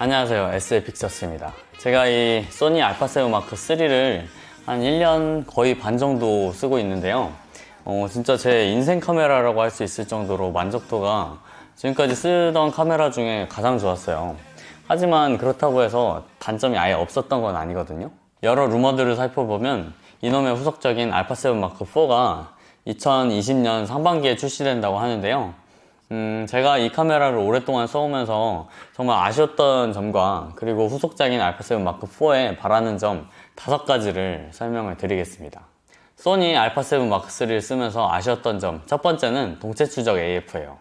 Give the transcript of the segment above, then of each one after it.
안녕하세요, SL픽처스입니다. 제가 이 소니 알파7 마크 3를 한 1년 거의 반 정도 쓰고 있는데요. 진짜 제 인생 카메라라고 할 수 있을 정도로 만족도가 지금까지 쓰던 카메라 중에 가장 좋았어요. 하지만 그렇다고 해서 단점이 아예 없었던 건 아니거든요. 여러 루머들을 살펴보면 이놈의 후속작인 알파7 마크 4가 2020년 상반기에 출시된다고 하는데요. 제가 이 카메라를 오랫동안 써오면서 정말 아쉬웠던 점과 그리고 후속작인 알파7 마크 4에 바라는 점 5가지를 설명을 드리겠습니다. 소니 알파7 마크 3를 쓰면서 아쉬웠던 점, 첫 번째는 동체 추적 AF예요.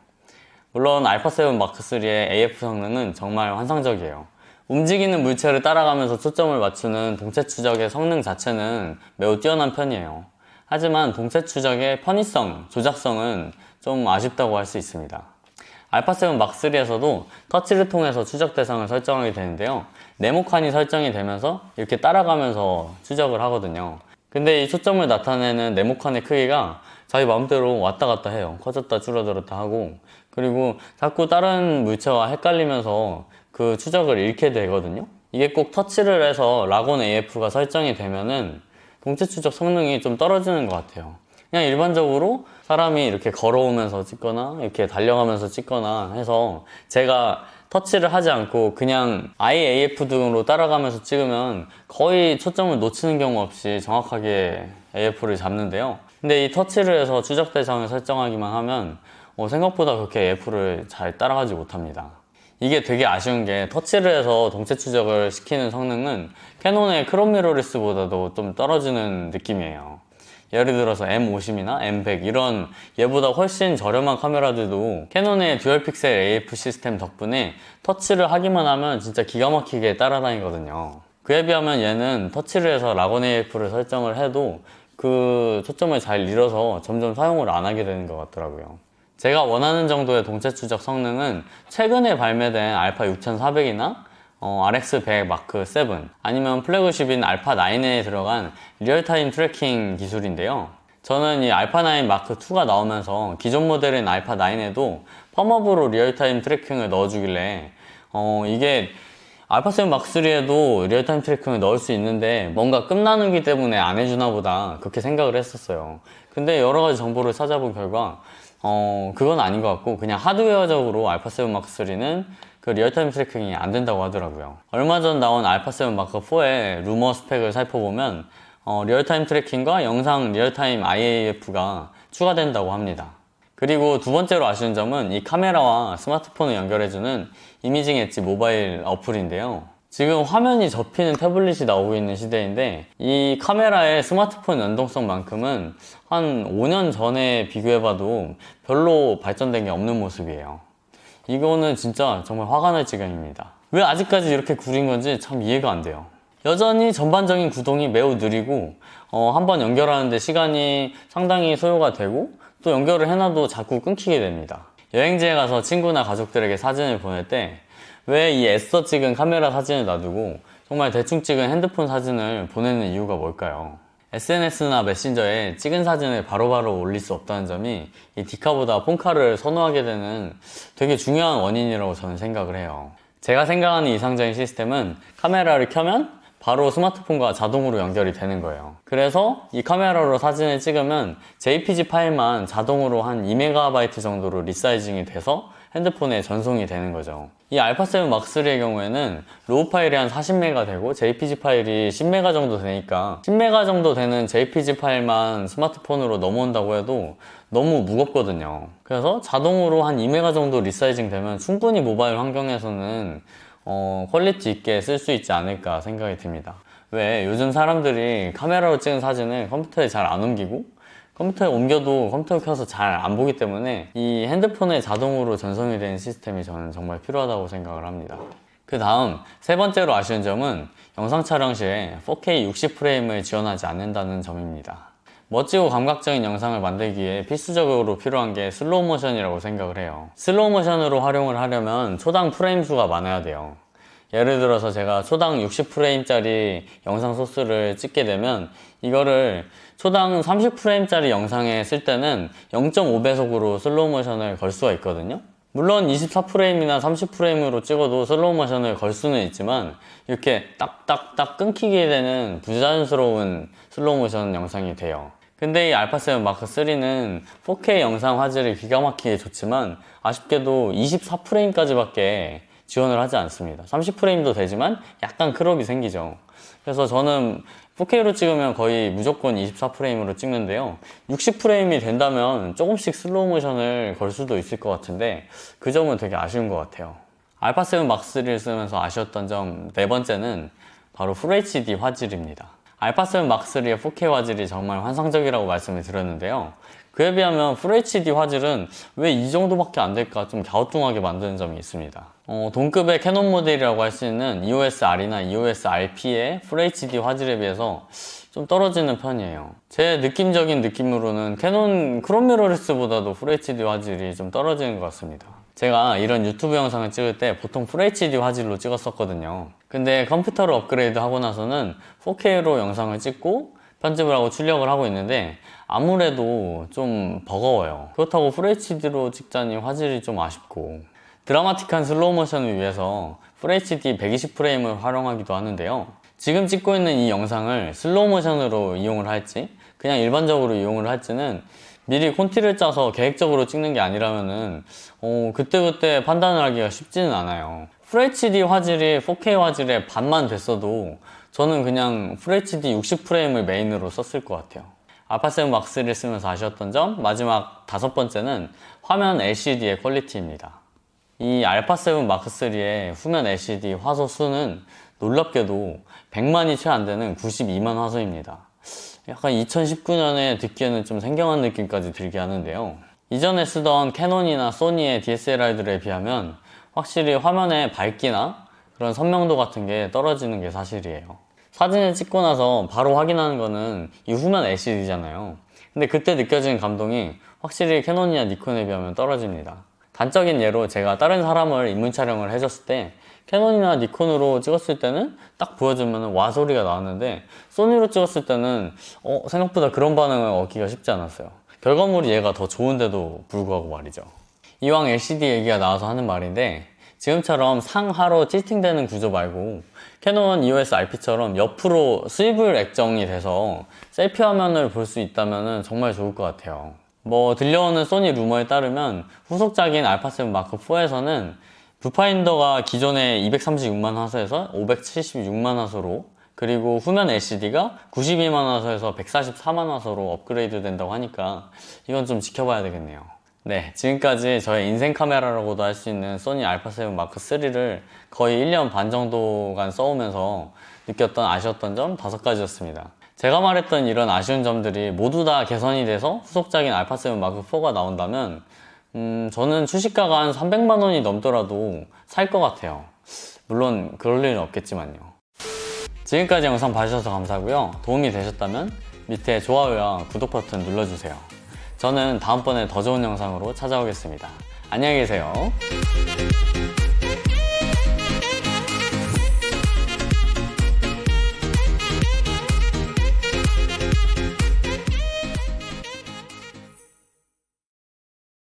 물론 알파7 마크 3의 AF 성능은 정말 환상적이에요. 움직이는 물체를 따라가면서 초점을 맞추는 동체 추적의 성능 자체는 매우 뛰어난 편이에요. 하지만 동체 추적의 편의성, 조작성은 좀 아쉽다고 할 수 있습니다. 알파7 마크 3에서도 터치를 통해서 추적 대상을 설정하게 되는데요. 네모칸이 설정이 되면서 이렇게 따라가면서 추적을 하거든요. 근데 이 초점을 나타내는 네모칸의 크기가 자기 마음대로 왔다 갔다 해요. 커졌다 줄어들었다 하고, 그리고 자꾸 다른 물체와 헷갈리면서 그 추적을 잃게 되거든요. 이게 꼭 터치를 해서 라곤 AF가 설정이 되면은 동체 추적 성능이 좀 떨어지는 것 같아요. 그냥 일반적으로 사람이 이렇게 걸어오면서 찍거나 이렇게 달려가면서 찍거나 해서 제가 터치를 하지 않고 그냥 IAF 등으로 따라가면서 찍으면 거의 초점을 놓치는 경우 없이 정확하게 AF를 잡는데요. 근데 이 터치를 해서 추적 대상을 설정하기만 하면 생각보다 그렇게 AF를 잘 따라가지 못합니다. 이게 되게 아쉬운 게 터치를 해서 동체 추적을 시키는 성능은 캐논의 크롬 미러리스보다도 좀 떨어지는 느낌이에요. 예를 들어서 M50이나 M100 이런 얘보다 훨씬 저렴한 카메라들도 캐논의 듀얼 픽셀 AF 시스템 덕분에 터치를 하기만 하면 진짜 기가 막히게 따라다니거든요. 그에 비하면 얘는 터치를 해서 라곤 AF를 설정을 해도 그 초점을 잘 잃어서 점점 사용을 안 하게 되는 것 같더라고요. 제가 원하는 정도의 동체 추적 성능은 최근에 발매된 알파 6400이나 RX100 마크 7 아니면 플래그십인 알파9에 들어간 리얼타임 트래킹 기술인데요. 저는 이 알파9 마크 2가 나오면서 기존 모델인 알파9에도 펌업으로 리얼타임 트래킹을 넣어주길래 이게 알파7 마크 3에도 리얼타임 트래킹을 넣을 수 있는데 뭔가 끝나는기 때문에 안 해주나 보다 그렇게 생각을 했었어요. 근데 여러가지 정보를 찾아본 결과 그건 아닌 것 같고 그냥 하드웨어적으로 알파7 마크 3는 그 리얼타임 트래킹이 안 된다고 하더라고요. 얼마 전 나온 알파7 마크 4의 루머 스펙을 살펴보면 리얼타임 트래킹과 영상 리얼타임 IAF가 추가된다고 합니다. 그리고 두 번째로 아쉬운 점은 이 카메라와 스마트폰을 연결해주는 이미징 엣지 모바일 어플인데요. 지금 화면이 접히는 태블릿이 나오고 있는 시대인데 이 카메라의 스마트폰 연동성만큼은 한 5년 전에 비교해봐도 별로 발전된 게 없는 모습이에요. 이거는 진짜 정말 화가 날 지경입니다. 왜 아직까지 이렇게 구린 건지 참 이해가 안 돼요. 여전히 전반적인 구동이 매우 느리고 한번 연결하는데 시간이 상당히 소요가 되고 또 연결을 해놔도 자꾸 끊기게 됩니다. 여행지에 가서 친구나 가족들에게 사진을 보낼 때 왜 이 애써 찍은 카메라 사진을 놔두고 정말 대충 찍은 핸드폰 사진을 보내는 이유가 뭘까요? SNS나 메신저에 찍은 사진을 바로바로 올릴 수 없다는 점이 이 디카보다 폰카를 선호하게 되는 되게 중요한 원인이라고 저는 생각을 해요. 제가 생각하는 이상적인 시스템은 카메라를 켜면 바로 스마트폰과 자동으로 연결이 되는 거예요. 그래서 이 카메라로 사진을 찍으면 JPG 파일만 자동으로 한 2MB 정도로 리사이징이 돼서 핸드폰에 전송이 되는 거죠. 이 알파7 마크 3의 경우에는 로우 파일이 한 40메가 되고 JPG 파일이 10메가 정도 되니까 10메가 정도 되는 JPG 파일만 스마트폰으로 넘어온다고 해도 너무 무겁거든요. 그래서 자동으로 한 2메가 정도 리사이징 되면 충분히 모바일 환경에서는 퀄리티 있게 쓸 수 있지 않을까 생각이 듭니다. 왜 요즘 사람들이 카메라로 찍은 사진을 컴퓨터에 잘 안 옮기고 컴퓨터에 옮겨도 컴퓨터 켜서 잘 안 보기 때문에 이 핸드폰에 자동으로 전송이 되는 시스템이 저는 정말 필요하다고 생각을 합니다. 그 다음 세 번째로 아쉬운 점은 영상 촬영 시에 4K 60프레임을 지원하지 않는다는 점입니다. 멋지고 감각적인 영상을 만들기 위해 필수적으로 필요한 게 슬로우 모션이라고 생각을 해요. 슬로우 모션으로 활용을 하려면 초당 프레임 수가 많아야 돼요. 예를 들어서 제가 초당 60프레임짜리 영상 소스를 찍게 되면 이거를 초당 30프레임짜리 영상에 쓸 때는 0.5배속으로 슬로우 모션을 걸 수가 있거든요. 물론 24프레임이나 30프레임으로 찍어도 슬로우 모션을 걸 수는 있지만 이렇게 딱딱딱 끊기게 되는 부자연스러운 슬로우 모션 영상이 돼요. 근데 이 알파7 마크3는 4K 영상 화질이 기가 막히게 좋지만 아쉽게도 24프레임까지밖에 지원을 하지 않습니다. 30프레임도 되지만 약간 크롭이 생기죠. 그래서 저는 4K로 찍으면 거의 무조건 24프레임으로 찍는데요. 60프레임이 된다면 조금씩 슬로우 모션을 걸 수도 있을 것 같은데 그 점은 되게 아쉬운 것 같아요. 알파7 마크3를 쓰면서 아쉬웠던 점 네 번째는 바로 FHD 화질입니다. 알파7 마크3의 4K 화질이 정말 환상적이라고 말씀을 드렸는데요. 그에 비하면 FHD 화질은 왜 이 정도밖에 안 될까 좀 갸우뚱하게 만드는 점이 있습니다. 동급의 캐논 모델이라고 할 수 있는 EOS-R이나 EOS-RP의 FHD 화질에 비해서 좀 떨어지는 편이에요. 제 느낌적인 느낌으로는 캐논 크롬 미러리스보다도 FHD 화질이 좀 떨어지는 것 같습니다. 제가 이런 유튜브 영상을 찍을 때 보통 FHD 화질로 찍었었거든요. 근데 컴퓨터를 업그레이드 하고 나서는 4K로 영상을 찍고 편집을 하고 출력을 하고 있는데 아무래도 좀 버거워요. 그렇다고 FHD로 찍자니 화질이 좀 아쉽고, 드라마틱한 슬로우 모션을 위해서 FHD 120프레임을 활용하기도 하는데요. 지금 찍고 있는 이 영상을 슬로우 모션으로 이용을 할지 그냥 일반적으로 이용을 할지는 미리 콘티를 짜서 계획적으로 찍는 게 아니라면은 그때그때 판단을 하기가 쉽지는 않아요. FHD 화질이 4K 화질의 반만 됐어도 저는 그냥 FHD 60프레임을 메인으로 썼을 것 같아요. 알파7 마크3를 쓰면서 아쉬웠던 점, 마지막 다섯 번째는 화면 LCD의 퀄리티입니다. 이 알파7 마크3의 후면 LCD 화소 수는 놀랍게도 100만이 채 안 되는 92만 화소입니다. 약간 2019년에 듣기에는 좀 생경한 느낌까지 들게 하는데요. 이전에 쓰던 캐논이나 소니의 DSLR들에 비하면 확실히 화면의 밝기나 그런 선명도 같은 게 떨어지는 게 사실이에요. 사진을 찍고 나서 바로 확인하는 거는 이 후면 LCD잖아요. 근데 그때 느껴지는 감동이 확실히 캐논이나 니콘에 비하면 떨어집니다. 단적인 예로 제가 다른 사람을 입문 촬영을 해줬을 때 캐논이나 니콘으로 찍었을 때는 딱 보여주면 와 소리가 나왔는데 소니로 찍었을 때는 생각보다 그런 반응을 얻기가 쉽지 않았어요. 결과물이 얘가 더 좋은데도 불구하고 말이죠. 이왕 LCD 얘기가 나와서 하는 말인데 지금처럼 상하로 틸팅되는 구조 말고 캐논 EOS RP처럼 옆으로 스위블 액정이 돼서 셀피 화면을 볼 수 있다면 정말 좋을 것 같아요. 들려오는 소니 루머에 따르면 후속작인 알파7 마크4에서는 뷰파인더가 기존의 236만 화소에서 576만 화소로, 그리고 후면 LCD가 92만 화소에서 144만 화소로 업그레이드 된다고 하니까 이건 좀 지켜봐야 되겠네요. 네, 지금까지 저의 인생 카메라라고도 할 수 있는 소니 알파7 마크3를 거의 1년 반 정도간 써오면서 느꼈던 아쉬웠던 점 5가지였습니다. 제가 말했던 이런 아쉬운 점들이 모두 다 개선이 돼서 후속작인 알파7 마크4가 나온다면 저는 출시가가 한 300만 원이 넘더라도 살 것 같아요. 물론 그럴 일은 없겠지만요. 지금까지 영상 봐주셔서 감사하고요. 도움이 되셨다면 밑에 좋아요와 구독 버튼 눌러주세요. 저는 다음번에 더 좋은 영상으로 찾아오겠습니다. 안녕히 계세요.